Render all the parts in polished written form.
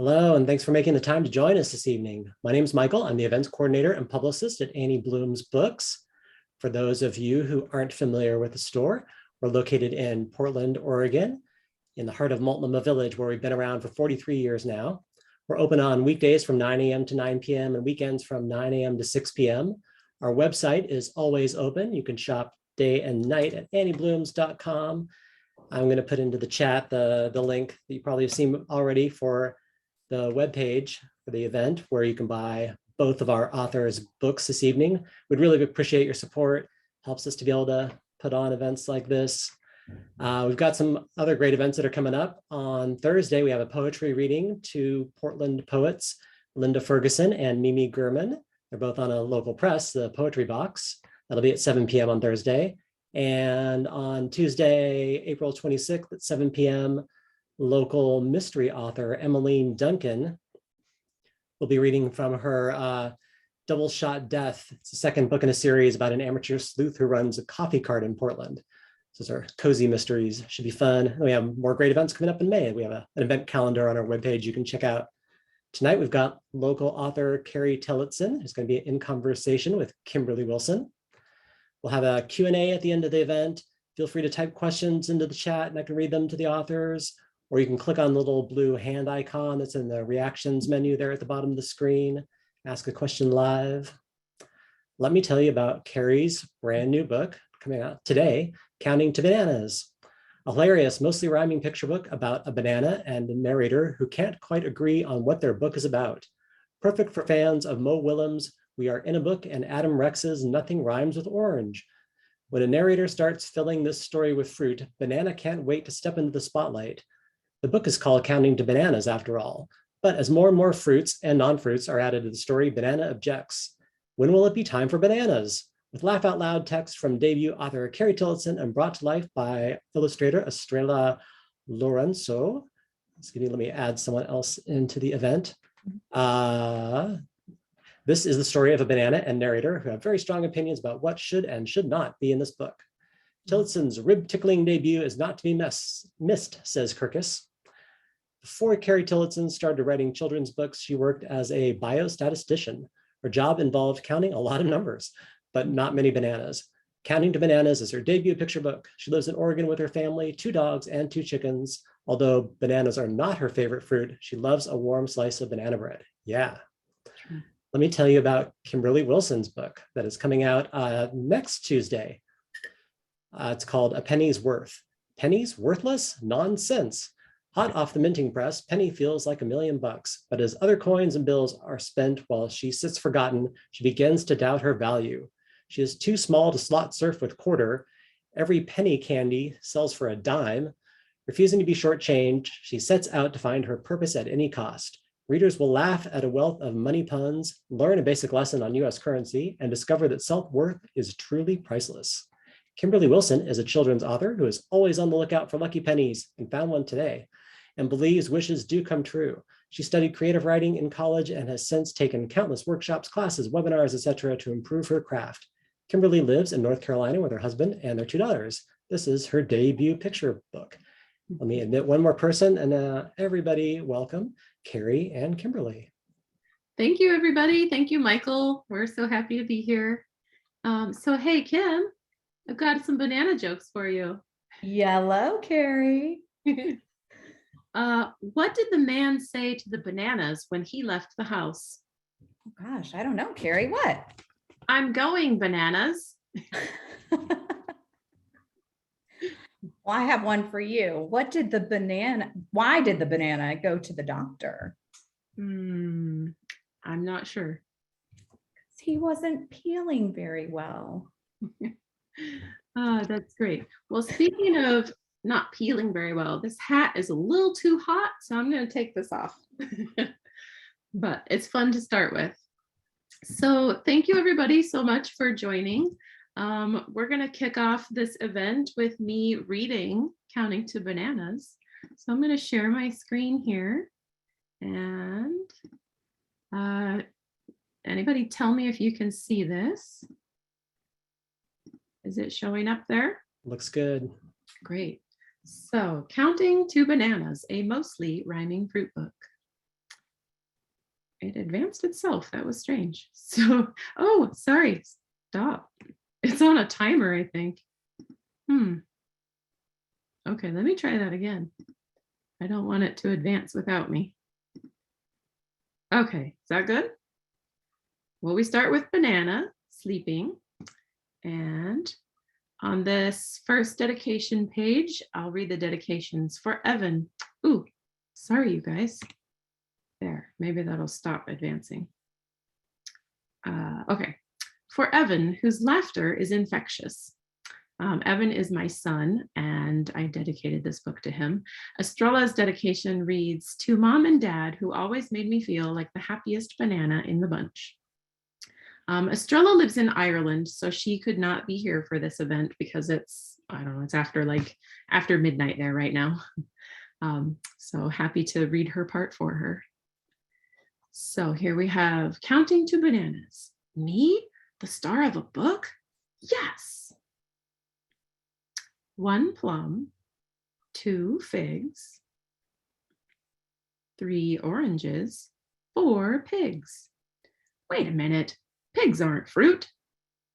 Hello, and thanks for making the time to join us this evening. My name is Michael. I'm the events coordinator and publicist at Annie Bloom's Books. For those of you who aren't familiar with the store, we're located in Portland, Oregon, in the heart of Multnomah Village, where we've been around for 43 years now. We're open on weekdays from 9 a.m. to 9 p.m. and weekends from 9 a.m. to 6 p.m. Our website is always open. You can shop day and night at annieblooms.com. I'm going to put into the chat the link that you probably have seen already for the webpage for the event, where you can buy both of our authors' books this evening. We'd really appreciate your support. Helps us to be able to put on events like this. We've got some other great events that are coming up. On Thursday, we have a poetry reading to Portland poets, Linda Ferguson and Mimi Gurman. They're both on a local press, the Poetry Box. That'll be at 7 p.m. on Thursday. And on Tuesday, April 26th at 7 p.m., local mystery author Emmeline Duncan will be reading from her Double Shot Death. It's the second book in a series about an amateur sleuth who runs a coffee cart in Portland. Those are cozy mysteries, should be fun. And we have more great events coming up in May. We have an event calendar on our webpage you can check out. Tonight, we've got local author Carrie Tillotson, who's going to be in conversation with Kimberly Wilson. We'll have a Q&A at the end of the event. Feel free to type questions into the chat and I can read them to the authors. Or you can click on the little blue hand icon that's in the reactions menu there at the bottom of the screen. Ask a question live. Let me tell you about Carrie's brand new book coming out today, Counting to Bananas. A hilarious, mostly rhyming picture book about a banana and a narrator who can't quite agree on what their book is about. Perfect for fans of Mo Willems' We Are in a Book and Adam Rex's Nothing Rhymes with Orange. When a narrator starts filling this story with fruit, banana can't wait to step into the spotlight. The book is called Counting to Bananas after all, but as more and more fruits and non-fruits are added to the story, banana objects. When will it be time for bananas? With laugh out loud text from debut author Carrie Tillotson and brought to life by illustrator Estrella Lorenzo. Let me add someone else into the event. This is the story of a banana and narrator who have very strong opinions about what should and should not be in this book. Tillotson's rib-tickling debut is not to be missed, says Kirkus. Before Carrie Tillotson started writing children's books, she worked as a biostatistician. Her job involved counting a lot of numbers, but not many bananas. Counting to Bananas is her debut picture book. She lives in Oregon with her family, 2 dogs and 2 chickens. Although bananas are not her favorite fruit, she loves a warm slice of banana bread. Yeah. Let me tell you about Kimberly Wilson's book that is coming out next Tuesday. It's called A Penny's Worth. Pennies worthless? Nonsense. Hot off the minting press, Penny feels like $1,000,000, but as other coins and bills are spent while she sits forgotten, she begins to doubt her value. She is too small to slot surf with quarter. Every penny candy sells for a dime. Refusing to be shortchanged, she sets out to find her purpose at any cost. Readers will laugh at a wealth of money puns, learn a basic lesson on US currency, and discover that self-worth is truly priceless. Kimberly Wilson is a children's author who is always on the lookout for lucky pennies and found one today, and believes wishes do come true. She studied creative writing in college and has since taken countless workshops, classes, webinars, etc. to improve her craft. Kimberly lives in North Carolina with her husband and their 2 daughters. This is her debut picture book. Let me admit one more person, and everybody welcome Carrie and Kimberly. Thank you, everybody. Thank you, Michael. We're so happy to be here. So hey, Kim, I've got some banana jokes for you. Yellow, Carrie. What did the man say to the bananas when he left the house? Oh, gosh, I don't know, Carrie. What? I'm going, bananas. Well, I have one for you. Why did the banana go to the doctor? I'm not sure. He wasn't peeling very well. That's great. Well, speaking of not peeling very well, this hat is a little too hot, so I'm going to take this off. But it's fun to start with. So thank you, everybody, so much for joining. We're going to kick off this event with me reading Counting to Bananas. So I'm going to share my screen here. And anybody tell me if you can see this? Is it showing up there? Looks good. Great. So, Counting to Bananas, a mostly rhyming fruit book. it advanced itself. That was strange. So, oh, sorry, stop. It's on a timer, I think. Okay, let me try that again. I don't want it to advance without me. Okay, is that good? Well, we start with Banana sleeping. And on this first dedication page, I'll read the dedications for Evan. Ooh, sorry, you guys. There, maybe that'll stop advancing. Okay, for Evan, whose laughter is infectious. Evan is my son, and I dedicated this book to him. Estrella's dedication reads, to Mom and Dad, who always made me feel like the happiest banana in the bunch. Estrella lives in Ireland, so she could not be here for this event because it's, I don't know, it's after midnight there right now. So happy to read her part for her. So here we have Counting to Bananas. Me, the star of a book? Yes. 1 plum, 2 figs, 3 oranges, 4 pigs. Wait a minute, pigs aren't fruit.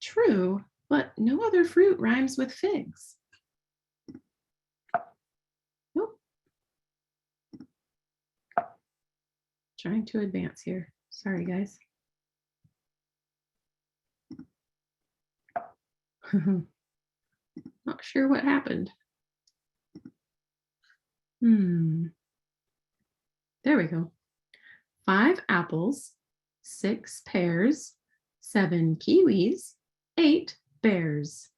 True, but no other fruit rhymes with figs. Nope. Trying to advance here. Sorry, guys. Not sure what happened. There we go. 5 apples, 6 pears, 7 kiwis, 8 bears.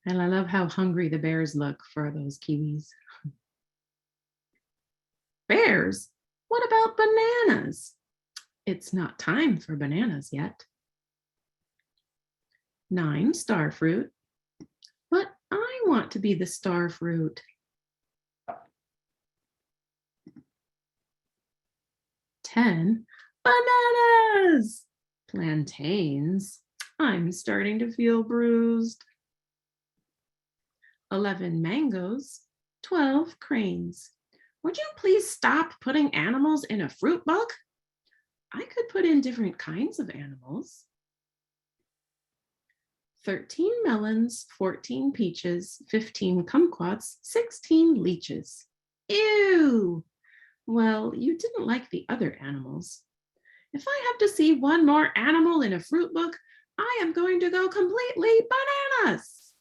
And I love how hungry the bears look for those kiwis. Bears? What about bananas? It's not time for bananas yet. 9 star fruit. But I want to be the star fruit. 10 bananas. Plantains. I'm starting to feel bruised. 11 mangoes. 12 cranes. Would you please stop putting animals in a fruit book? I could put in different kinds of animals. 13 melons, 14 peaches, 15 kumquats, 16 leeches. Ew! Well, you didn't like the other animals. If I have to see one more animal in a fruit book, I am going to go completely bananas.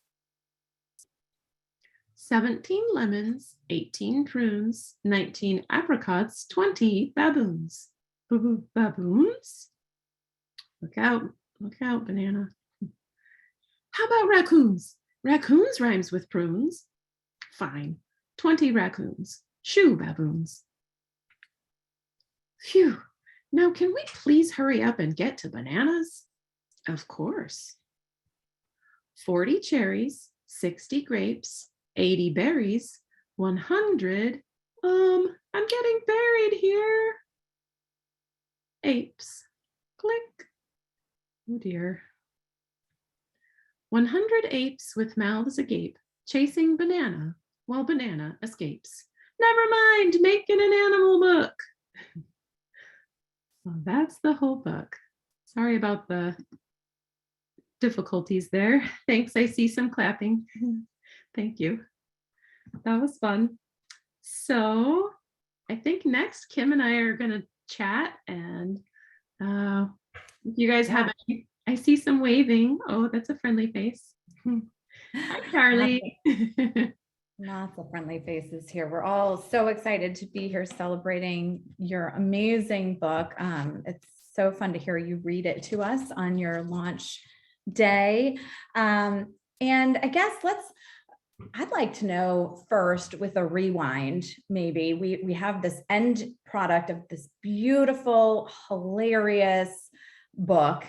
17 lemons, 18 prunes, 19 apricots, 20 baboons. Baboons? Look out, banana. How about raccoons? Raccoons rhymes with prunes. Fine, 20 raccoons. Shoo, baboons. Phew, now can we please hurry up and get to bananas? Of course. 40 cherries, 60 grapes, 80 berries, 100, I'm getting buried here. Apes, click. Oh dear. 100 apes with mouths agape, chasing banana while banana escapes. Never mind, make it an animal book. Well, that's the whole book. Sorry about the difficulties there. Thanks, I see some clapping. Thank you. That was fun. So I think next Kim and I are gonna chat, and if you guys have any, I see some waving. Oh, that's a friendly face. Hi, Charlie. Lots of friendly faces here. We're all so excited to be here celebrating your amazing book. It's so fun to hear you read it to us on your launch day. And I guess I'd like to know first, with a rewind, maybe we have this end product of this beautiful, hilarious book.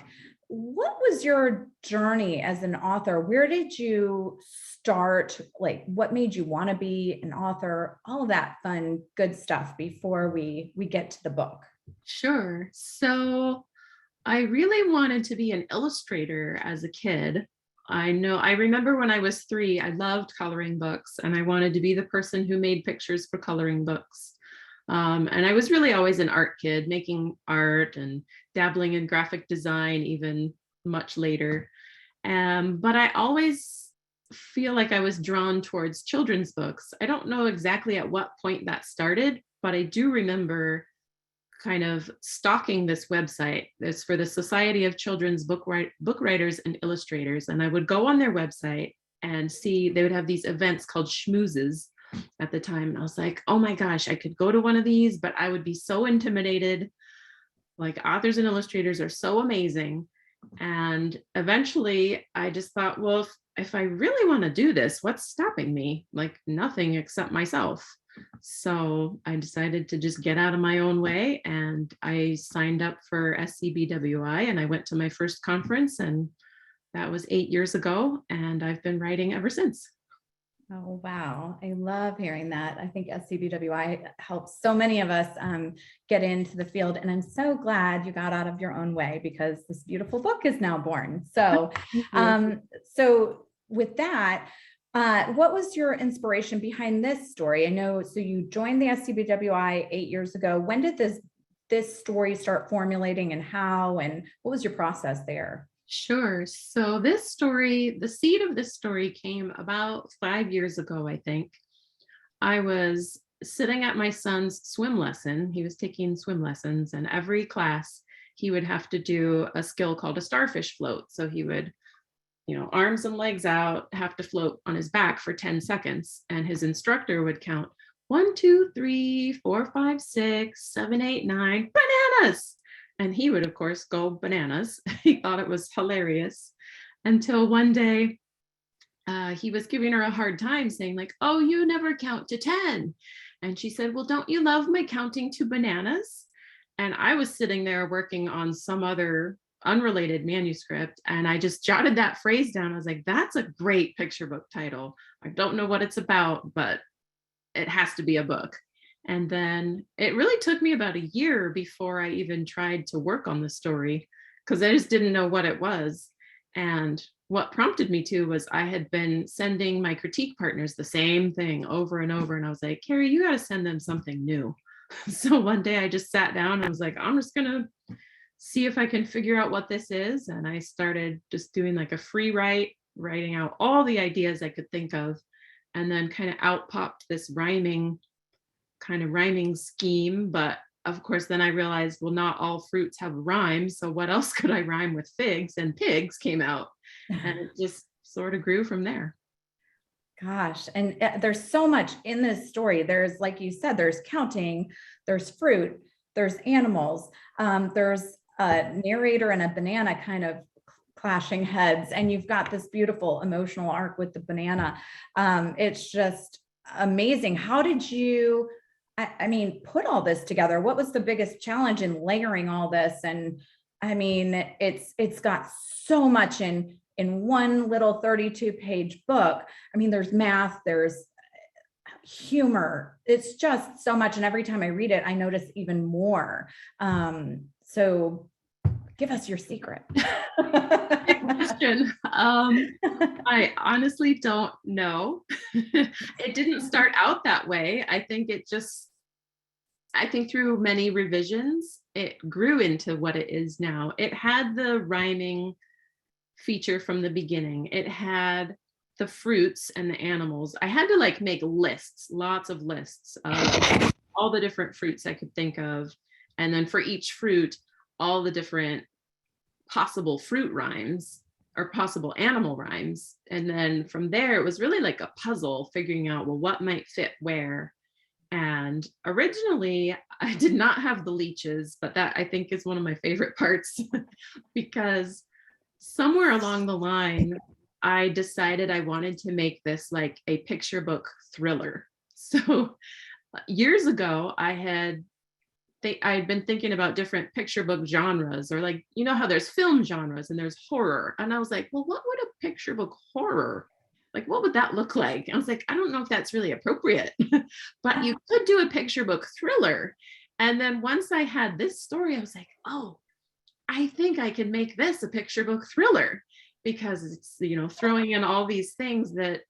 What was your journey as an author? Where did you start? Like, what made you want to be an author? All of that fun, good stuff before we get to the book. Sure. So I really wanted to be an illustrator as a kid. I remember when I was 3, I loved coloring books, and I wanted to be the person who made pictures for coloring books. And I was really always an art kid, making art and dabbling in graphic design even much later. But I always feel like I was drawn towards children's books. I don't know exactly at what point that started, but I do remember kind of stalking this website. It's for the Society of Children's Book Writers and Illustrators. And I would go on their website and see they would have these events called schmoozes at the time. And I was like, oh my gosh, I could go to one of these, but I would be so intimidated. Like, authors and illustrators are so amazing. And eventually I just thought, well, if I really want to do this, what's stopping me? Like, nothing except myself. So I decided to just get out of my own way, and I signed up for SCBWI, and I went to my first conference, and that was 8 years ago, and I've been writing ever since. Oh, wow. I love hearing that. I think SCBWI helps so many of us get into the field. And I'm so glad you got out of your own way, because this beautiful book is now born. So, so with that, what was your inspiration behind this story? I know, so you joined the SCBWI 8 years ago. When did this story start formulating, and how, and what was your process there? Sure. So this story, the seed of this story came about 5 years ago, I think. I was sitting at my son's swim lesson. He was taking swim lessons, and every class he would have to do a skill called a starfish float. So he would, arms and legs out, have to float on his back for 10 seconds. And his instructor would count 1, 2, 3, 4, 5, 6, 7, 8, 9, bananas. And he would, of course, go bananas. He thought it was hilarious, until one day he was giving her a hard time, saying like, oh, you never count to 10. And she said, well, don't you love my counting to bananas? And I was sitting there working on some other unrelated manuscript, and I just jotted that phrase down. I was like, that's a great picture book title. I don't know what it's about, but it has to be a book. And then it really took me about a year before I even tried to work on the story, because I just didn't know what it was. And what prompted me to was I had been sending my critique partners the same thing over and over. And I was like, Carrie, you got to send them something new. So one day I just sat down and I was like, I'm just going to see if I can figure out what this is. And I started just doing like a free writing out all the ideas I could think of. And then kind of out popped this rhyming scheme. But of course, then I realized, well, not all fruits have rhymes. So what else could I rhyme with figs? And pigs came out, and it just sort of grew from there. Gosh, and there's so much in this story. There's, like you said, there's counting, there's fruit, there's animals, there's a narrator and a banana kind of clashing heads, and you've got this beautiful emotional arc with the banana. It's just amazing. How did you, I mean, put all this together? What was the biggest challenge in layering all this? And I mean, it's got so much in one little 32-page book. I mean, there's math, there's humor. It's just so much. And every time I read it, I notice even more. So give us your secret. Good question. I honestly don't know. It didn't start out that way. I think through many revisions, it grew into what it is now. It had the rhyming feature from the beginning. It had the fruits and the animals. I had to make lists, lots of lists of all the different fruits I could think of. And then for each fruit, all the different possible fruit rhymes or possible animal rhymes. And then from there, it was really like a puzzle, figuring out, well, what might fit where. And originally, I did not have the leeches, but that I think is one of my favorite parts because somewhere along the line, I decided I wanted to make this like a picture book thriller. So years ago, I'd been thinking about different picture book genres, or how there's film genres and there's horror. And I was like, well, what would a picture book horror, what would that look like? I was like, I don't know if that's really appropriate, but you could do a picture book thriller. And then once I had this story, I was like, oh, I think I can make this a picture book thriller, because it's, throwing in all these things that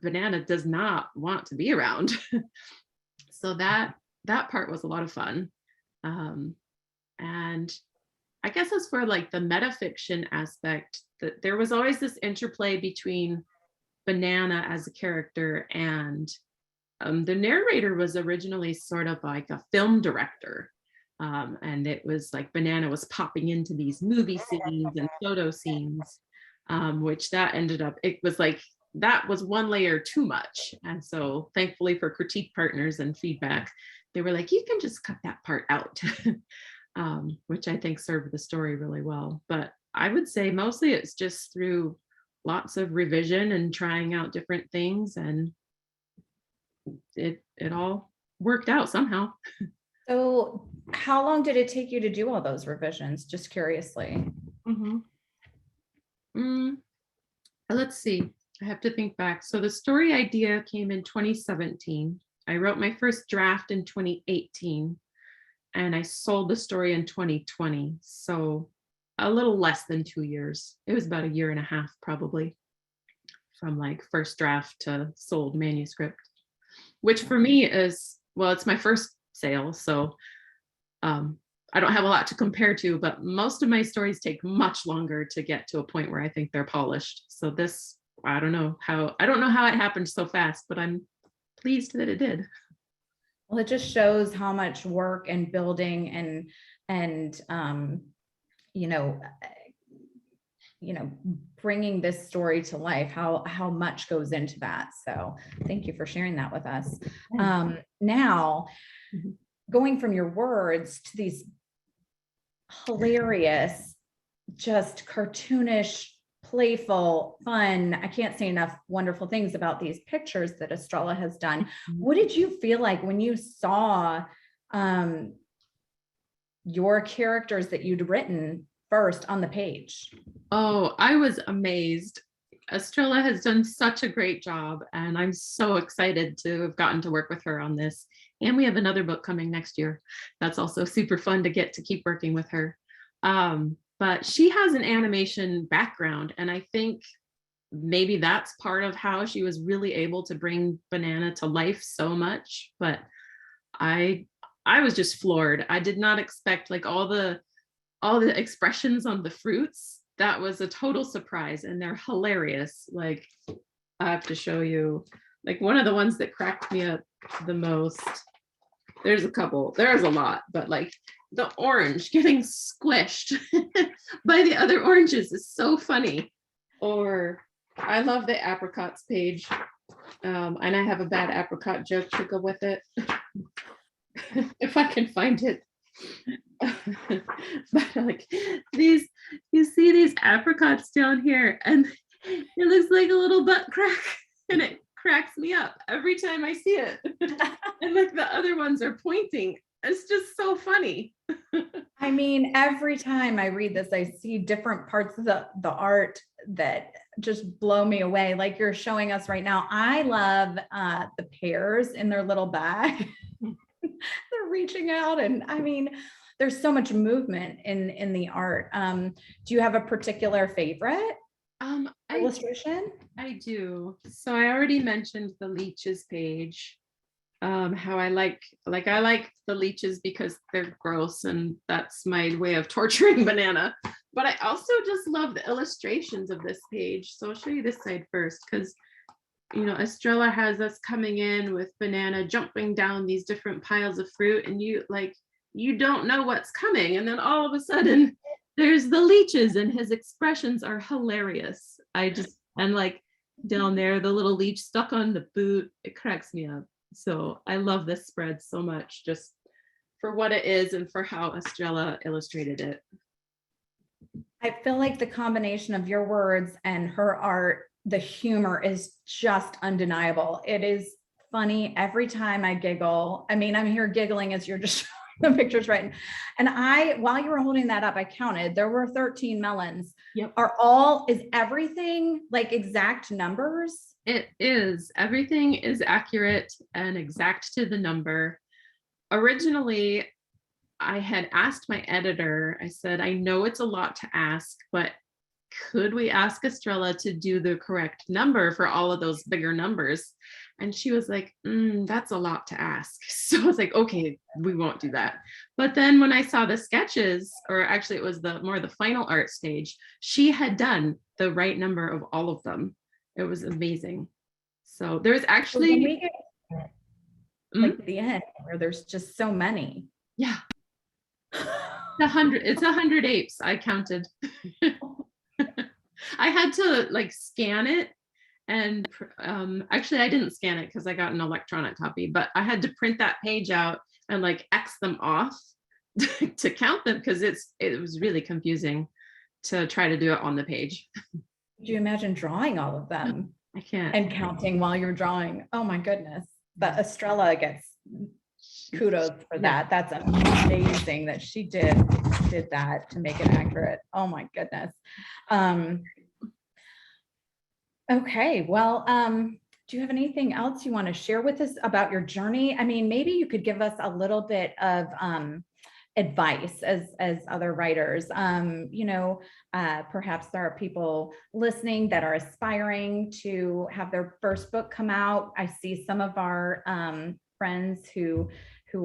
Banana does not want to be around. So that that part was a lot of fun. And I guess as for like the metafiction aspect, that there was always this interplay between Banana as a character and the narrator was originally sort of like a film director. And it was like Banana was popping into these movie scenes and photo scenes, which that ended up, it was like, that was one layer too much. And so thankfully for critique partners and feedback, they were like, you can just cut that part out, which I think served the story really well. But I would say mostly it's just through lots of revision and trying out different things, and it all worked out somehow. So how long did it take you to do all those revisions? Just curiously. Let's see. I have to think back. So the story idea came in 2017. I wrote my first draft in 2018, and I sold the story in 2020. So a little less than 2 years. It was about 1.5 years probably, from like first draft to sold manuscript, which for me is, well, it's my first sale. So I don't have a lot to compare to, but most of my stories take much longer to get to a point where I think they're polished. So this, I don't know how it happened so fast, but I'm pleased that it did. Well, it just shows how much work and building and bringing this story to life, how much goes into that. So thank you for sharing that with us. Now, going from your words to these hilarious, just cartoonish, playful, fun, I can't say enough wonderful things about these pictures that Estrella has done. What did you feel like when you saw your characters that you'd written first on the page? Oh, I was amazed. Estrella has done such a great job, and I'm so excited to have gotten to work with her on this. And we have another book coming next year. That's also super fun to get to keep working with her. But she has an animation background, and I think maybe that's part of how she was really able to bring Banana to life so much. But I was just floored. I did not expect like all the expressions on the fruits. That was a total surprise, and they're hilarious. Like, I have to show you, like, one of the ones that cracked me up the most. There's a couple, there's a lot, but like the orange getting squished by the other oranges is so funny. Or I love the apricots page. And I have a bad apricot joke to go with it. If I can find it. But like these, you see these apricots down here, and it looks like a little butt crack, and it cracks me up every time I see it. And like the other ones are pointing. It's just so funny. I mean, every time I read this, I see different parts of the art that just blow me away. Like you're showing us right now. I love the pears in their little bag. They're reaching out, and I mean, there's so much movement in the art. Do you have a particular favorite illustration? I do. So I already mentioned the leeches page. How I like the leeches because they're gross, and that's my way of torturing Banana. But I also just love the illustrations of this page. So I'll show you this side first, because you know, Estrella has us coming in with Banana jumping down these different piles of fruit, and you don't know what's coming, and then all of a sudden there's the leeches, and his expressions are hilarious. And like down there, the little leech stuck on the boot, it cracks me up. So I love this spread so much, just for what it is and for how Estrella illustrated it. I feel like the combination of your words and her art, the humor is just undeniable. It is funny every time I giggle. I mean, I'm here giggling as you're just showing the pictures right. And while you were holding that up, I counted, there were 13 melons. Yep. Is everything like exact numbers? It is. Everything is accurate and exact to the number. Originally, I had asked my editor, I said, I know it's a lot to ask, but could we ask Estrella to do the correct number for all of those bigger numbers? And she was like, that's a lot to ask. So I was like, okay, we won't do that. But then when I saw the sketches, or actually it was the final art stage, she had done the right number of all of them. It was amazing. So there's So when actually, we get like the end where there's just so many. yeah, it's 100 apes. I counted. I had to like scan it. And actually, I didn't scan it because I got an electronic copy, but I had to print that page out and like X them off to count them, because it was really confusing to try to do it on the page. Could you imagine drawing all of them I can't. and counting while you're drawing? Oh my goodness. But Estrella gets kudos for that. That's amazing that she did that to make it accurate. Oh my goodness. Okay, well, do you have anything else you want to share with us about your journey? I mean, maybe you could give us a little bit of advice as other writers. Perhaps there are people listening that are aspiring to have their first book come out. I see some of our friends who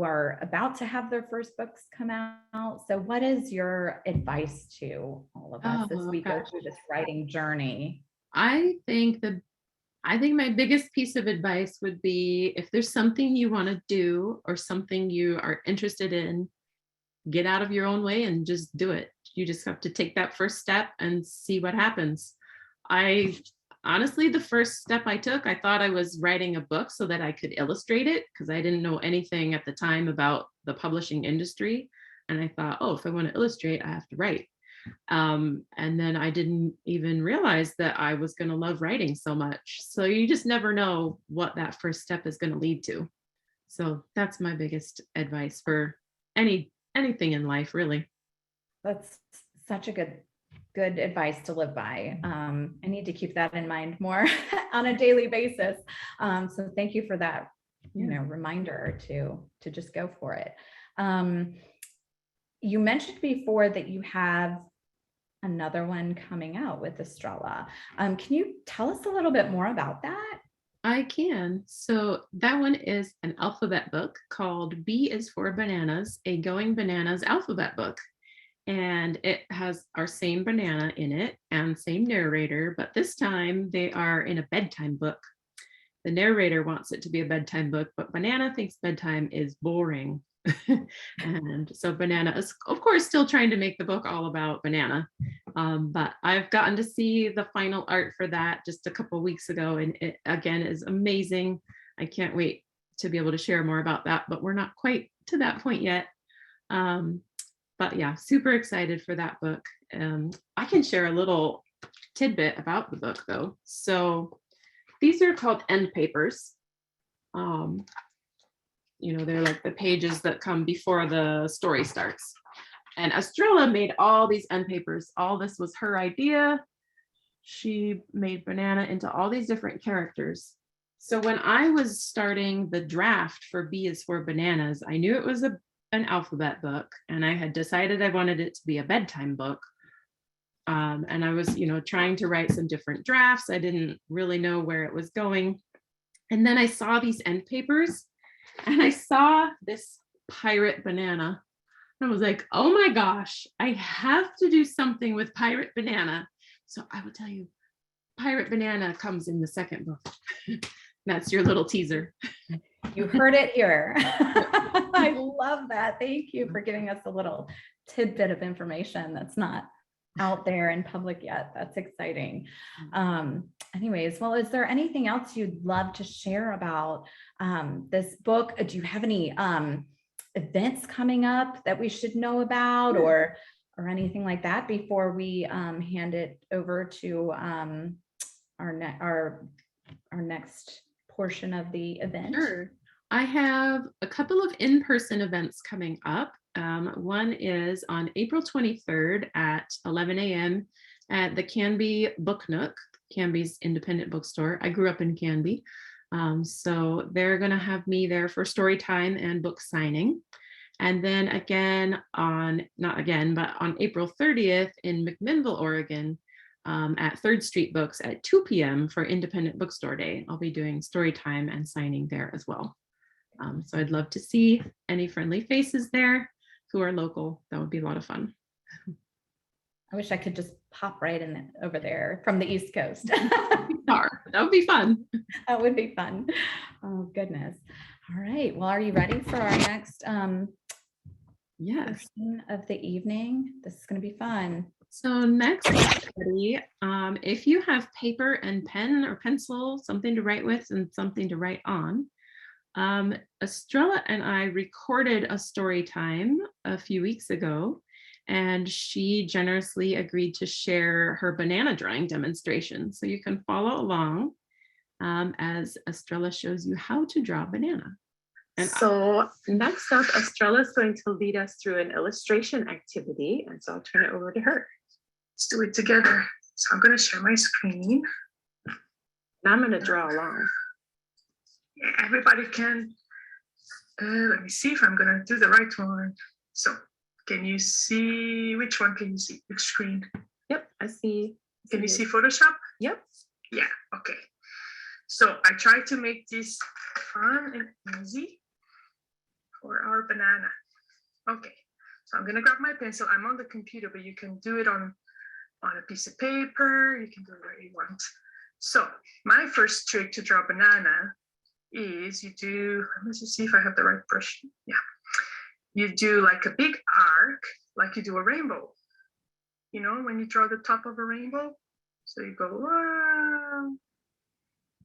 are about to have their first books come out. So what is your advice to all of us as we go through this writing journey? I think my biggest piece of advice would be, if there's something you want to do or something you are interested in, get out of your own way and just do it. You just have to take that first step and see what happens. Honestly, the first step I took, I thought I was writing a book so that I could illustrate it, because I didn't know anything at the time about the publishing industry. And I thought, oh, if I want to illustrate, I have to write. And then I didn't even realize that I was going to love writing so much. So you just never know what that first step is going to lead to. So that's my biggest advice for anything in life, really. That's such a good advice to live by. I need to keep that in mind more on a daily basis. So thank you for that, reminder to just go for it. You mentioned before that you have another one coming out with Estrella. Can you tell us a little bit more about that? I can. So that one is an alphabet book called B is for Bananas, a Going Bananas alphabet book. And it has our same banana in it and same narrator, but this time they are in a bedtime book. The narrator wants it to be a bedtime book, but Banana thinks bedtime is boring. And so Banana is, of course, still trying to make the book all about Banana. But I've gotten to see the final art for that just a couple of weeks ago, and it again is amazing. I can't wait to be able to share more about that, but we're not quite to that point yet. But yeah, super excited for that book. I can share a little tidbit about the book though. So these are called end papers. They're like the pages that come before the story starts. And Estrella made all these end papers. All this was her idea. She made Banana into all these different characters. So when I was starting the draft for B is for Bananas, I knew it was an alphabet book, and I had decided I wanted it to be a bedtime book. And I was, trying to write some different drafts. I didn't really know where it was going. And then I saw these end papers, and I saw this pirate banana. And I was like, oh my gosh, I have to do something with Pirate Banana. So I will tell you, Pirate Banana comes in the second book. That's your little teaser. You heard it here. I love that. Thank you for giving us a little tidbit of information that's not out there in public yet. That's exciting. Anyways, well, is there anything else you'd love to share about this book? Do you have any events coming up that we should know about, or anything like that before we hand it over to our next portion of the event? Sure. I have a couple of in-person events coming up. One is on April 23rd at 11 a.m. at the Canby Book Nook, Canby's independent bookstore. I grew up in Canby. So they're going to have me there for story time and book signing. And then again on April 30th in McMinnville, Oregon, at 3rd Street Books at 2 p.m. for Independent Bookstore Day. I'll be doing story time and signing there as well. So I'd love to see any friendly faces there who are local. That would be a lot of fun. I wish I could just pop right in over there from the East Coast. That would be fun. That would be fun. Oh, goodness. All right. Well, are you ready for our next Yes. portion of the evening? This is going to be fun. So next, everybody, if you have paper and pen or pencil, something to write with and something to write on, Estrella and I recorded a story time a few weeks ago, and she generously agreed to share her banana drawing demonstration. So you can follow along as Estrella shows you how to draw a banana. And so next up, Estrella is going to lead us through an illustration activity. And so I'll turn it over to her. Let's do it together. So I'm going to share my screen. And I'm going to draw along. Yeah, everybody can. Let me see if I'm going to do the right one. So can you see, which one can you see? Which screen? Yep, I see. Can you see Photoshop? Yep. Yeah, okay. So I try to make this fun and easy for our banana. Okay, so I'm gonna grab my pencil. I'm on the computer, but you can do it on a piece of paper. You can do it where you want. So my first trick to draw banana is you do, let me just see if I have the right brush. Yeah. You do like a big arc, like you do a rainbow. You know, when you draw the top of a rainbow. So you go, wow.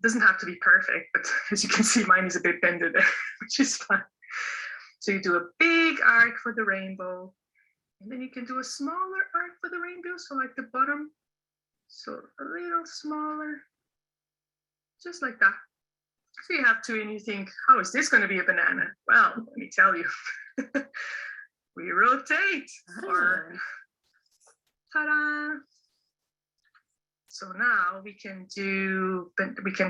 Doesn't have to be perfect, but as you can see, mine is a bit bended, which is fine. So you do a big arc for the rainbow, and then you can do a smaller arc for the rainbow, so like the bottom, so a little smaller, just like that. So you have two, and you think, how is this going to be a banana? Well, let me tell you, we rotate, or ta-da! So now we can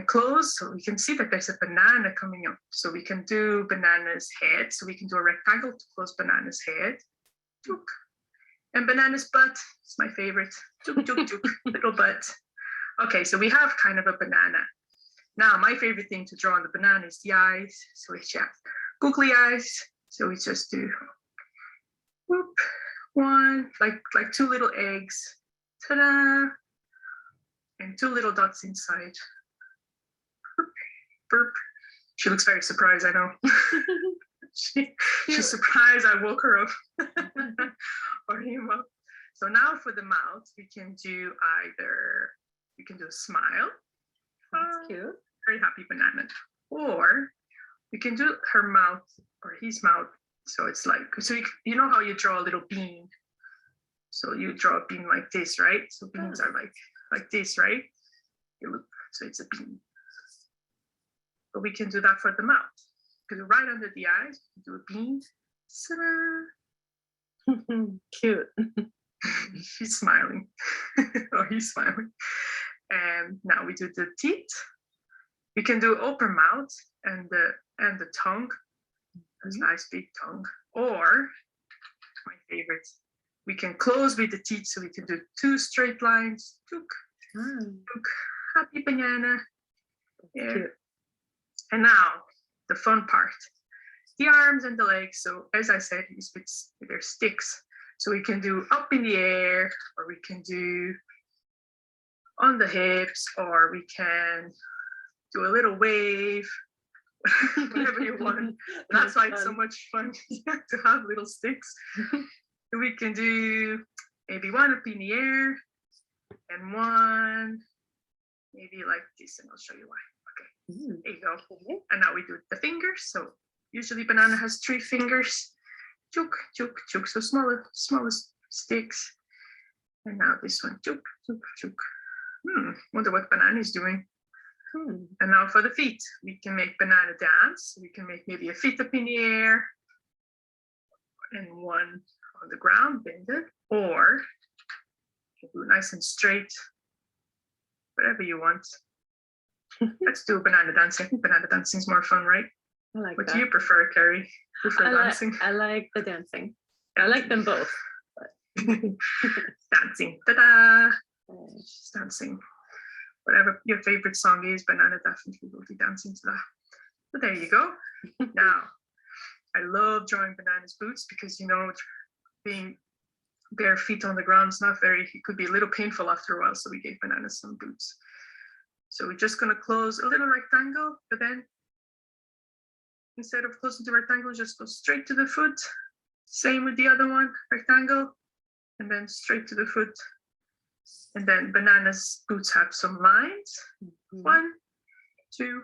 close, so we can see that there's a banana coming up. So we can do banana's head. So we can do a rectangle to close banana's head. Juk. And banana's butt is my favorite. Juk, juk, juk, little butt. Okay, so we have kind of a banana. Now, my favorite thing to draw on the banana is the eyes. So we have googly eyes. So we just do whoop, one, like two little eggs. Ta-da! And two little dots inside. Burp, burp. She looks very surprised, I know. She's surprised I woke her up or him up. So now for the mouth, we can do a smile. That's cute. Very happy banana. Or we can do her mouth or his mouth. So it's like, so you know how you draw a little bean? So you draw a bean like this, right? So beans are like this, right? So it's a bean. But we can do that for the mouth. Because right under the eyes, we do a bean. Cute. She's smiling. Or he's smiling. And now we do the teeth. We can do open mouth and the tongue. This nice big tongue. Or my favorite, we can close with the teeth, so we can do two straight lines. Tuk, tuk, happy banana. Yeah. And now the fun part, the arms and the legs. So as I said, they're sticks. So we can do up in the air, or we can do on the hips, or we can do a little wave, whatever you want. And that's why it's so much fun to have little sticks. We can do maybe one up in the air and one maybe like this, and I'll show you why. Okay, there you go. And now we do the fingers. So usually banana has 3 fingers. Juk, juk, juk. So smaller sticks. And now this one, juk, juk, juk. Wonder what banana is doing. And now for the feet, we can make banana dance. We can make maybe a feet up in the air and one on the ground, bended, or you do nice and straight, whatever you want. Let's do banana dancing. I think banana dancing is more fun, right? I like what that. do you prefer, Carrie? Dancing? I like the dancing. I like them both. Dancing. Ta-da! She's dancing. Whatever your favorite song is, Banana definitely will be dancing to that. But there you go. Now, I love drawing Banana's boots because, you know, being bare feet on the ground is not very, it could be a little painful after a while. So we gave Banana some boots. So we're just going to close a little rectangle, but then instead of closing the rectangle, just go straight to the foot. Same with the other one, rectangle, and then straight to the foot. And then Banana's boots have some lines. 1, 2,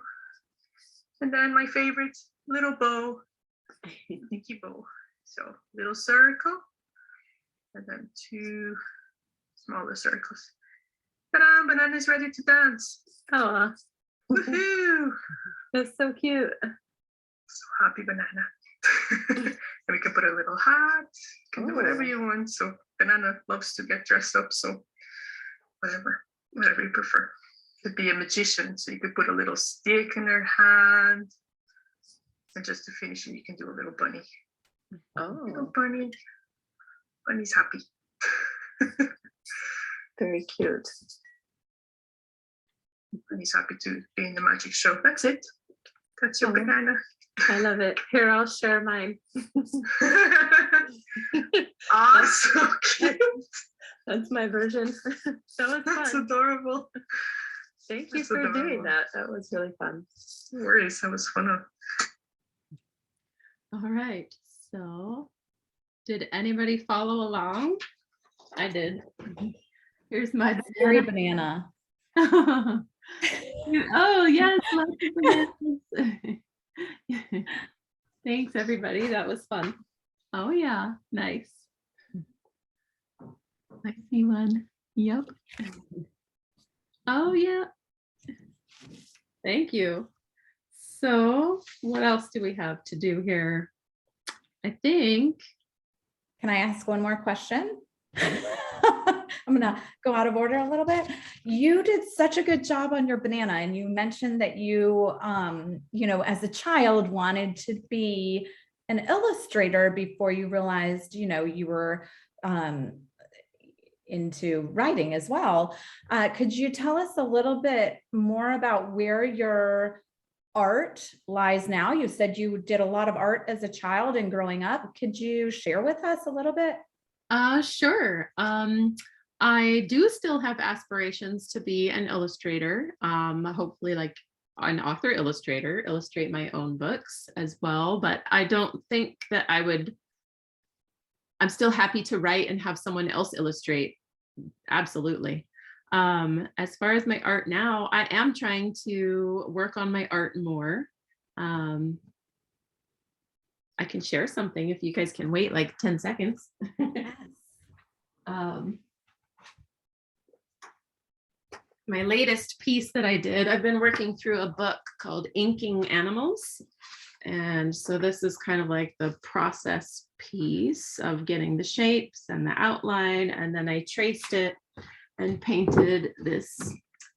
and then my favorite, little bow, Nikki bow. So little circle, and then 2 smaller circles. Ta-da! Banana's ready to dance. Oh, Woohoo! that's so cute. So happy, Banana. And we can put a little hat. You can do whatever you want. So Banana loves to get dressed up. So whatever you prefer. Could be a magician, so you could put a little stick in her hand. And just to finish it, you can do a little bunny. Little Oh, bunny. Bunny's happy. very cute. Bunny's happy to be in the magic show. That's it. That's your Oh. Banana. I love it. Here, I'll share mine. Awesome. Cute. That's my version. That was That's fun. adorable. Thank you That's for doing adorable. that. That was really fun. No worries. That was fun. All right, so did anybody follow along? I did. Here's my Very banana. banana. Oh, yes. Lots of bananas. Thanks, everybody. That was fun. Oh, yeah. Nice. I see one. Yep. Oh, yeah. Thank you. So what else do we have to do here? I think. Can I ask one more question? I'm gonna go out of order a little bit. You did such a good job on your banana, and you mentioned that you, as a child wanted to be an illustrator before you realized, you were into writing as well. Could you tell us a little bit more about where your art lies now? You said you did a lot of art as a child and growing up. Could you share with us a little bit? Sure. I do still have aspirations to be an illustrator. Hopefully like an author illustrator, illustrate my own books as well. But I don't think that I'm still happy to write and have someone else illustrate. Absolutely. As far as my art now, I am trying to work on my art more. I can share something if you guys can wait like 10 seconds. My latest piece that I did, I've been working through a book called Inking Animals. And so this is kind of like the process piece of getting the shapes and the outline. And then I traced it and painted this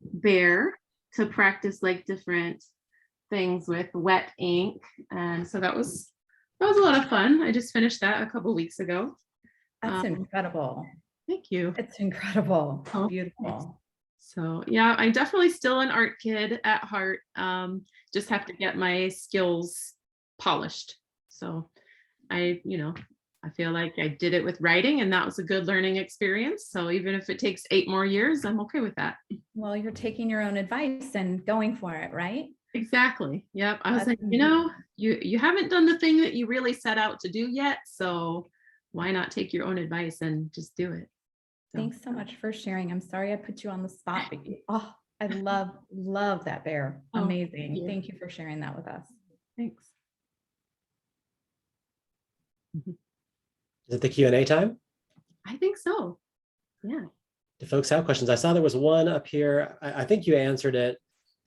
bear to practice like different things with wet ink. And so that was a lot of fun. I just finished that a couple weeks ago. That's incredible. Thank you. It's incredible. Oh, Beautiful. So yeah, I'm definitely still an art kid at heart. Just have to get my skills polished. So I feel like I did it with writing and that was a good learning experience. So even if it takes 8 more years, I'm okay with that. Well, you're taking your own advice and going for it, right? Exactly. Yep. I was That's like, you haven't done the thing that you really set out to do yet. So why not take your own advice and just do it? So, Thanks so much for sharing. I'm sorry I put you on the spot, but I love that bear. Oh, Amazing. you. Thank you for sharing that with us. Thanks. Is it the Q&A time? I think so. Yeah. Do folks have questions? I saw there was one up here. I think you answered it.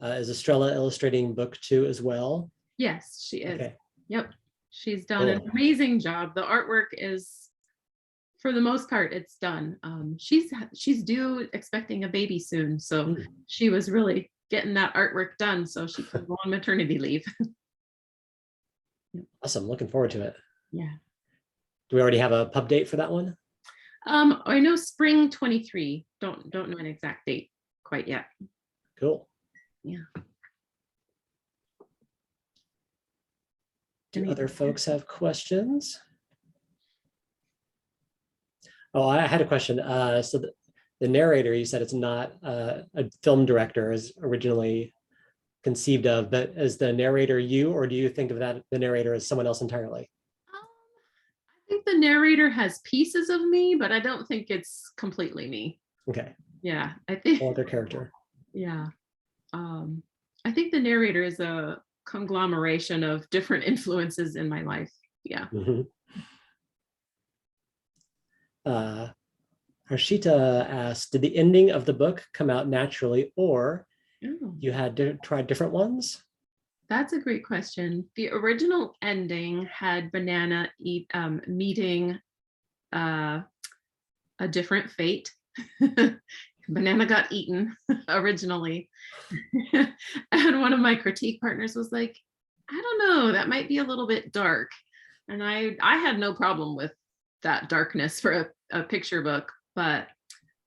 Is Estrella illustrating book 2 as well? Yes, she is. Okay. Yep. She's done an Cool. amazing job. The artwork is, for the most part, it's done. She's due expecting a baby soon. So she was really getting that artwork done so she can go on maternity leave. Awesome. Looking forward to it. Yeah. Do we already have a pub date for that one? I know spring 23. don't know an exact date quite yet. Cool. Yeah. Do other folks have questions? Oh, I had a question. So the narrator, you said it's not a film director as originally conceived of, but is the narrator you, or do you think of that the narrator as someone else entirely? I think the narrator has pieces of me, but I don't think it's completely me. Okay. Yeah, I think. Or other character. Yeah. I think the narrator is a conglomeration of different influences in my life. Yeah. Mhm. Harshita asked, did the ending of the book come out naturally, or Oh, you had to try different ones? that's a great question. The original ending had Banana meeting a different fate. Banana got eaten originally. And one of my critique partners was like, I don't know, that might be a little bit dark. And I had no problem with that darkness for a picture book, but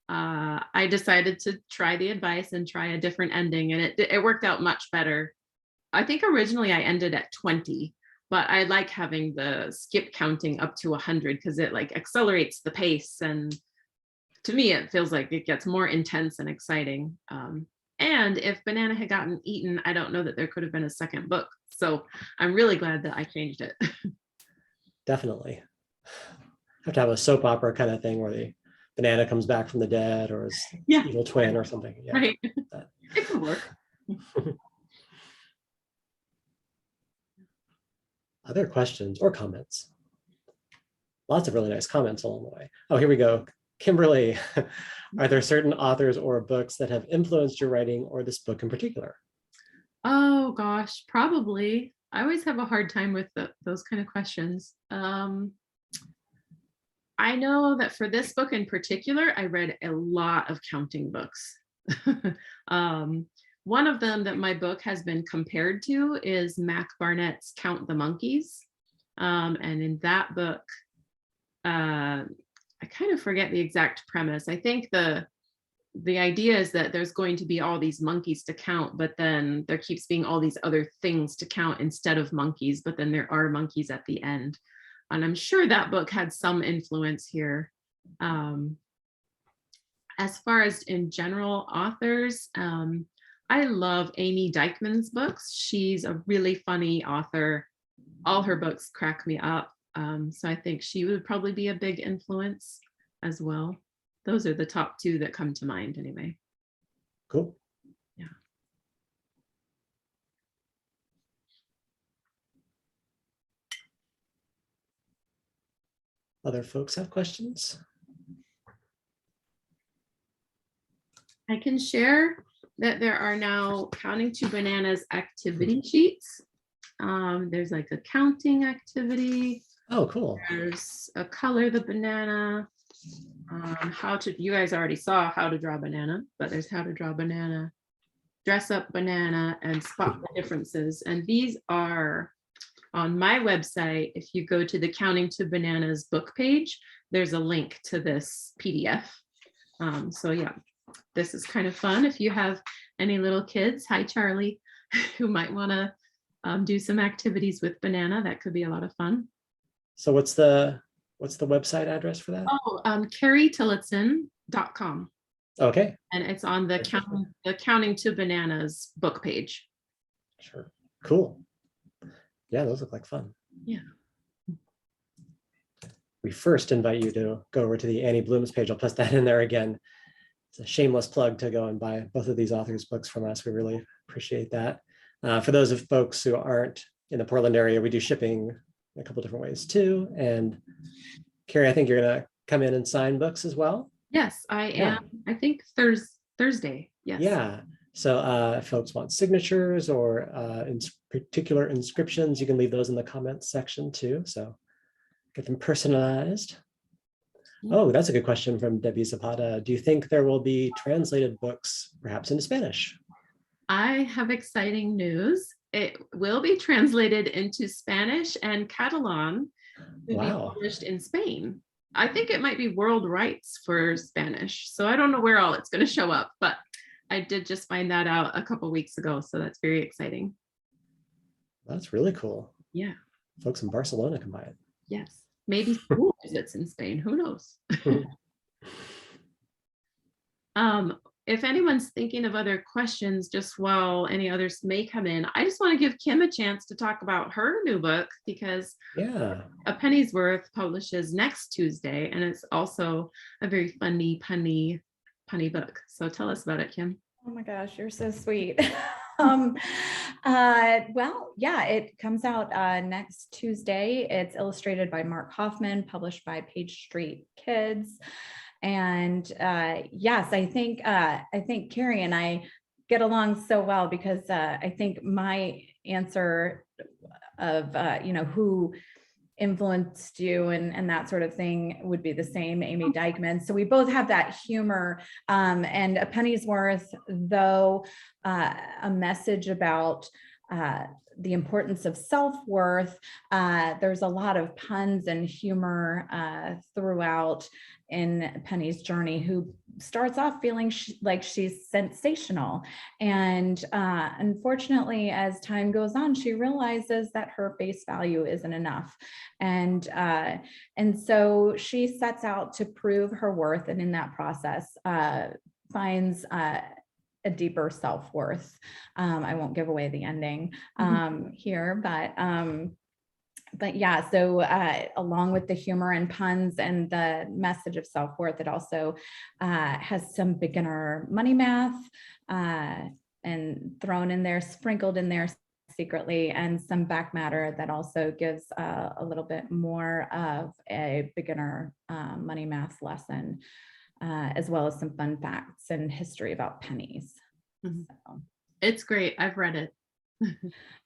I decided to try the advice and try a different ending, and it worked out much better. I think originally I ended at 20, but I like having the skip counting up to 100 because it like accelerates the pace, and to me it feels like it gets more intense and exciting. And if Banana had gotten eaten, I don't know that there could have been a second book. So I'm really glad that I changed it. Definitely. Have to have a soap opera kind of thing where the banana comes back from the dead, or his Yeah. evil twin or something. Yeah. Right. It could work. Other questions or comments? Lots of really nice comments along the way. Oh, here we go. Kimberly, are there certain authors or books that have influenced your writing, or this book in particular? Oh gosh, probably. I always have a hard time with those kind of questions. I know that for this book in particular, I read a lot of counting books. One of them that my book has been compared to is Mac Barnett's Count the Monkeys. And in that book, I kind of forget the exact premise. I think the idea is that there's going to be all these monkeys to count, but then there keeps being all these other things to count instead of monkeys, but then there are monkeys at the end. And I'm sure that book had some influence here. As far as in general authors, I love Amy Dykman's books. She's a really funny author. All her books crack me up. So I think she would probably be a big influence as well. Those are the top two that come to mind anyway. Cool. Yeah. Other folks have questions? I can share that there are now Counting to Bananas activity sheets. There's like a counting activity. Oh, cool. There's a color the banana. You guys already saw how to draw banana, but there's how to draw banana, dress up banana, and spot the differences. And these are on my website. If you go to the Counting to Bananas book page, there's a link to this PDF. So yeah, this is kind of fun. If you have any little kids, hi Charlie, who might want to do some activities with banana, that could be a lot of fun. So what's the website address for that? Oh, carrietillotson.com. Okay. And it's on the Counting to Bananas book page. Sure. Cool. Yeah, those look like fun. Yeah. We first invite you to go over to the Annie Blooms page. I'll put that in there again. It's a shameless plug to go and buy both of these authors' books from us. We really appreciate that. For those of folks who aren't in the Portland area, we do shipping a couple different ways too. And Carrie, I think you're going to come in and sign books as well. Yes, I am. I think Thursday. Yes. Yeah. So if folks want signatures or in particular inscriptions, you can leave those in the comments section too. So get them personalized. Oh, that's a good question from Debbie Zapata. Do you think there will be translated books, perhaps into Spanish? I have exciting news. It will be translated into Spanish and Catalan to be published in Spain. I think it might be world rights for Spanish. So I don't know where all it's going to show up, but I did just find that out a couple weeks ago. So that's very exciting. That's really cool. Yeah. Folks in Barcelona can buy it. Yes. Maybe school visits in Spain. Who knows? If anyone's thinking of other questions, just while any others may come in, I just want to give Kim a chance to talk about her new book, because Yeah. A Penny's Worth publishes next Tuesday, and it's also a very funny, punny book. So tell us about it, Kim. Oh my gosh, you're so sweet. Well, yeah, it comes out next Tuesday. It's illustrated by Mark Hoffman, published by Page Street Kids. And yes, I think Carrie and I get along so well, because I think my answer of who influenced you and that sort of thing would be the same, Amy Dykman. So we both have that humor, and A Penny's Worth, though a message about the importance of self-worth. There's a lot of puns and humor throughout in Penny's journey, who starts off feeling like she's sensational. And unfortunately, as time goes on, she realizes that her face value isn't enough. And so she sets out to prove her worth, and in that process finds a deeper self-worth. I won't give away the ending here, but yeah, so along with the humor and puns and the message of self-worth, it also has some beginner money math and thrown in there, sprinkled in there secretly, and some back matter that also gives a little bit more of a beginner money math lesson, as well as some fun facts and history about pennies. So. It's great. I've read it.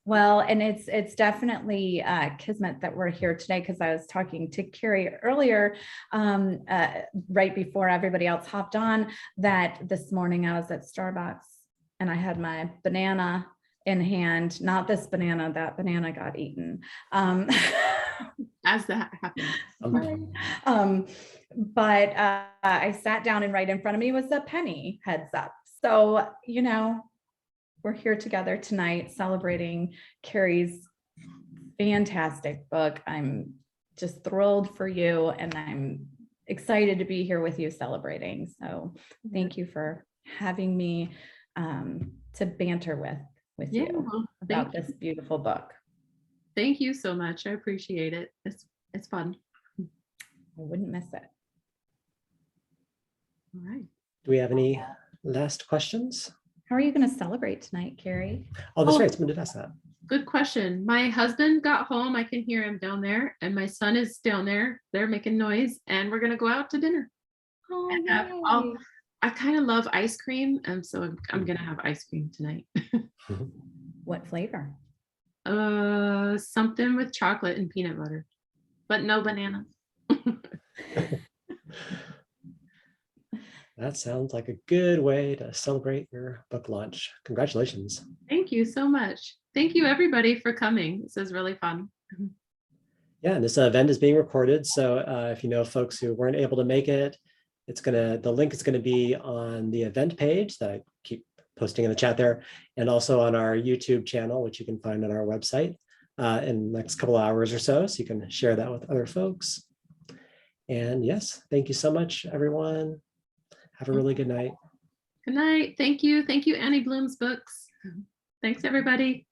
Well, and it's definitely kismet that we're here today, because I was talking to Carrie earlier, right before everybody else hopped on, that this morning I was at Starbucks and I had my banana in hand, not this banana, that banana got eaten. As that happens. But I sat down, and right in front of me was a penny, heads up. So, we're here together tonight celebrating Carrie's fantastic book. I'm just thrilled for you, and I'm excited to be here with you celebrating. So thank you for having me to banter with you about this beautiful book. Thank you so much. I appreciate it. It's fun. I wouldn't miss it. All right. Do we have any last questions? How are you going to celebrate tonight, Carrie? Oh, that's right. Someone did ask that. Good question. My husband got home. I can hear him down there, and my son is down there. They're making noise, and we're going to go out to dinner. Oh, I kind of love ice cream, and so I'm going to have ice cream tonight. what flavor? Something with chocolate and peanut butter, but no bananas. That sounds like a good way to celebrate your book launch. Congratulations. Thank you so much. Thank you, everybody, for coming. This is really fun. Yeah, and this event is being recorded. So if you know folks who weren't able to make it, the link is going to be on the event page that I keep posting in the chat there, and also on our YouTube channel, which you can find on our website in the next couple of hours or so. So you can share that with other folks. And yes, thank you so much, everyone. Have a really good night. Good night. Thank you. Thank you, Annie Bloom's Books. Thanks, everybody.